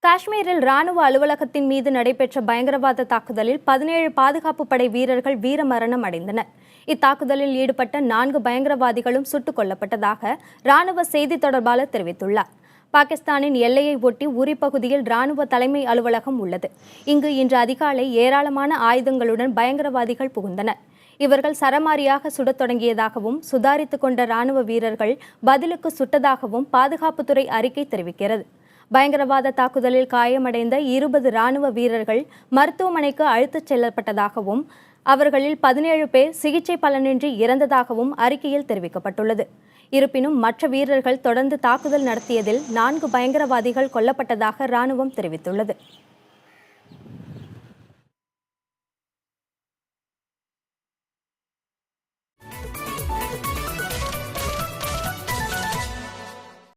காஷ்மீரில் ராணுவ அலுவலகத்தின் மீது நடைபெற்ற பயங்கரவாத தாக்குதலில் 17 பாதுகாப்பு படை வீரர்கள் வீரமரணம் அடைந்தனர். இத்தாக்குதலில் ஈடுபட்ட 4 பயங்கரவாதிகளும் சுட்டுக் கொல்லப்பட்டதாக ராணுவ செய்தி தொடர்பாளர் தெரிவித்துள்ளார். பாகிஸ்தானின் எல்லையை ஒட்டி உரி பகுதியில் ராணுவ தலைமை அலுவலகம் உள்ளது. இங்கு இன்று அதிகாலை ஏராளமான ஆயுதங்களுடன் பயங்கரவாதிகள் புகுந்தனர். இவர்கள் சரமாரியாக சுடத் தொடங்கியதாகவும் சுதாரித்துக் கொண்ட ராணுவ வீரர்கள் பதிலுக்கு சுட்டதாகவும் பாதுகாப்புத்துறை அறிக்கை தெரிவிக்கிறது. பயங்கரவாத தாக்குதலில் காயமடைந்த 20 ராணுவ வீரர்கள் மருத்துவமனைக்கு அழைத்துச் செல்லப்பட்டதாகவும் அவர்களில் 17 பேர் சிகிச்சை பலனின்றி இறந்ததாகவும் அறிக்கையில் தெரிவிக்கப்பட்டுள்ளது. இருப்பினும் மற்ற வீரர்கள் தொடர்ந்து தாக்குதல் நடத்தியதில் 4 பயங்கரவாதிகள் கொல்லப்பட்டதாக ராணுவம் தெரிவித்துள்ளது.